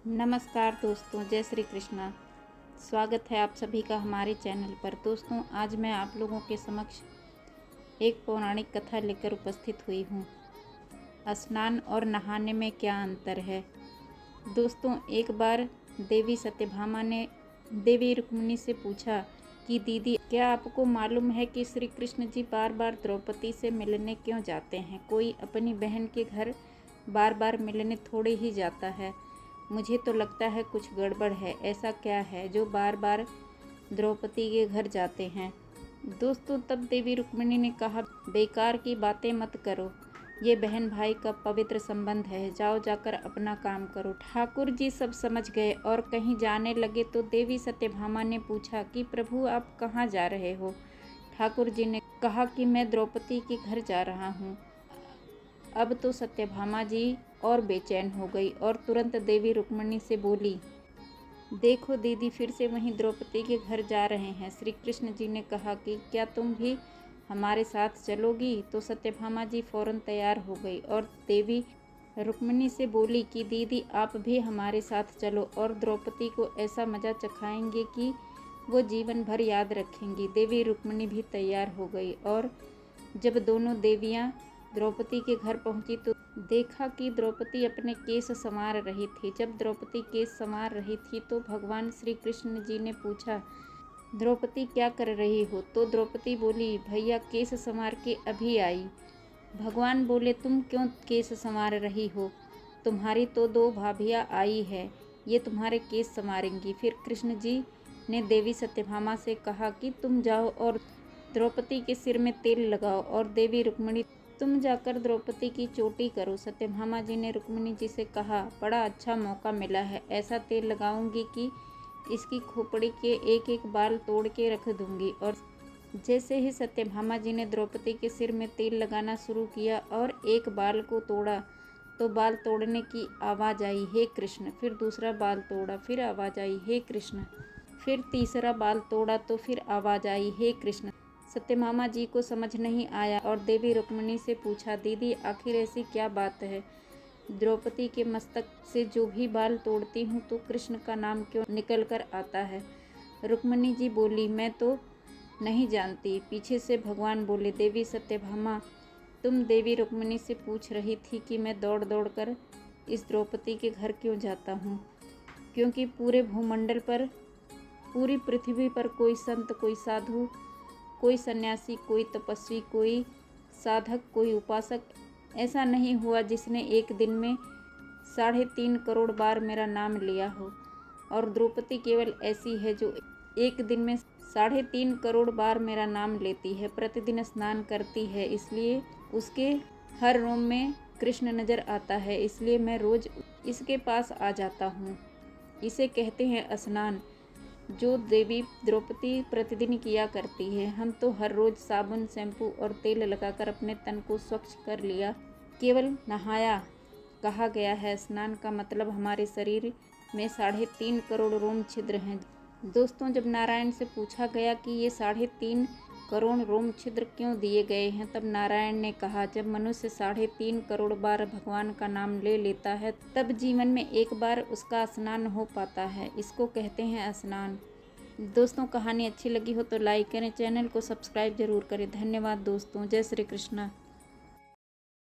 नमस्कार दोस्तों, जय श्री कृष्णा। स्वागत है आप सभी का हमारे चैनल पर। दोस्तों, आज मैं आप लोगों के समक्ष एक पौराणिक कथा लेकर उपस्थित हुई हूँ। स्नान और नहाने में क्या अंतर है। दोस्तों, एक बार देवी सत्यभामा ने देवी रुक्मिणी से पूछा कि दीदी, क्या आपको मालूम है कि श्री कृष्ण जी बार बार द्रौपदी से मिलने क्यों जाते हैं। कोई अपनी बहन के घर बार बार मिलने थोड़े ही जाता है। मुझे तो लगता है कुछ गड़बड़ है। ऐसा क्या है जो बार बार द्रौपदी के घर जाते हैं। दोस्तों, तब देवी रुक्मिणी ने कहा, बेकार की बातें मत करो। ये बहन भाई का पवित्र संबंध है। जाओ, जाकर अपना काम करो। ठाकुर जी सब समझ गए और कहीं जाने लगे तो देवी सत्यभामा ने पूछा कि प्रभु, आप कहाँ जा रहे हो। ठाकुर जी ने कहा कि मैं द्रौपदी के घर जा रहा हूँ। अब तो सत्यभामा जी और बेचैन हो गई और तुरंत देवी रुक्मिणी से बोली, देखो दीदी, फिर से वहीं द्रौपदी के घर जा रहे हैं। श्री कृष्ण जी ने कहा कि क्या तुम भी हमारे साथ चलोगी। तो सत्यभामा जी फौरन तैयार हो गई और देवी रुक्मिणी से बोली कि दीदी, आप भी हमारे साथ चलो और द्रौपदी को ऐसा मज़ा चखाएंगे कि वो जीवन भर याद रखेंगी। देवी रुक्मिणी भी तैयार हो गई और जब दोनों देवियाँ द्रौपदी के घर पहुंची तो देखा कि द्रौपदी अपने केस संवार रही थी। जब द्रौपदी केस संवार रही थी तो भगवान श्री कृष्ण जी ने पूछा, द्रौपदी क्या कर रही हो। तो द्रौपदी बोली, भैया केस संवार के अभी आई। भगवान बोले, तुम क्यों केस संवार रही हो। तुम्हारी तो दो भाभियाँ आई है, ये तुम्हारे केस संवारेंगी। फिर कृष्ण जी ने देवी सत्यभामा से कहा कि तुम जाओ और द्रौपदी के सिर में तेल लगाओ और देवी रुक्मिणी, तुम जाकर द्रौपदी की चोटी करो। सत्यभामा जी ने रुक्मिणी जी से कहा, बड़ा अच्छा मौका मिला है। ऐसा तेल लगाऊंगी कि इसकी खोपड़ी के एक एक बाल तोड़ के रख दूंगी। और जैसे ही सत्यभामा जी ने द्रौपदी के सिर में तेल लगाना शुरू किया और एक बाल को तोड़ा तो बाल तोड़ने की आवाज़ आई, हे कृष्ण। फिर दूसरा बाल तोड़ा, फिर आवाज़ आई, हे कृष्ण। फिर तीसरा बाल तोड़ा तो फिर आवाज़ आई, हे कृष्ण। सत्यभामा जी को समझ नहीं आया और देवी रुक्मिणी से पूछा, दीदी, आखिर ऐसी क्या बात है। द्रौपदी के मस्तक से जो भी बाल तोड़ती हूँ तो कृष्ण का नाम क्यों निकल कर आता है। रुक्मिणी जी बोली, मैं तो नहीं जानती। पीछे से भगवान बोले, देवी सत्यभामा, तुम देवी रुक्मिणी से पूछ रही थी कि मैं दौड़ दौड़ कर इस द्रौपदी के घर क्यों जाता हूँ। क्योंकि पूरे भूमंडल पर, पूरी पृथ्वी पर कोई संत, कोई साधु, कोई सन्यासी, कोई तपस्वी, कोई साधक, कोई उपासक ऐसा नहीं हुआ जिसने एक दिन में 3.5 करोड़ बार मेरा नाम लिया हो। और द्रौपदी केवल ऐसी है जो एक दिन में 3.5 करोड़ बार मेरा नाम लेती है। प्रतिदिन स्नान करती है, इसलिए उसके हर रोम में कृष्ण नजर आता है। इसलिए मैं रोज इसके पास आ जाता हूँ। इसे कहते हैं स्नान, जो देवी द्रौपदी प्रतिदिन किया करती है। हम तो हर रोज साबुन, शैम्पू और तेल लगाकर अपने तन को स्वच्छ कर लिया, केवल नहाया। कहा गया है, स्नान का मतलब हमारे शरीर में 3.5 करोड़ रोम छिद्र हैं। दोस्तों, जब नारायण से पूछा गया कि ये 3.5 करोड़ रोम छिद्र क्यों दिए गए हैं, तब नारायण ने कहा, जब मनुष्य 3.5 करोड़ बार भगवान का नाम ले लेता है तब जीवन में एक बार उसका स्नान हो पाता है। इसको कहते हैं स्नान। दोस्तों, कहानी अच्छी लगी हो तो लाइक करें, चैनल को सब्सक्राइब जरूर करें। धन्यवाद दोस्तों, जय श्री कृष्णा।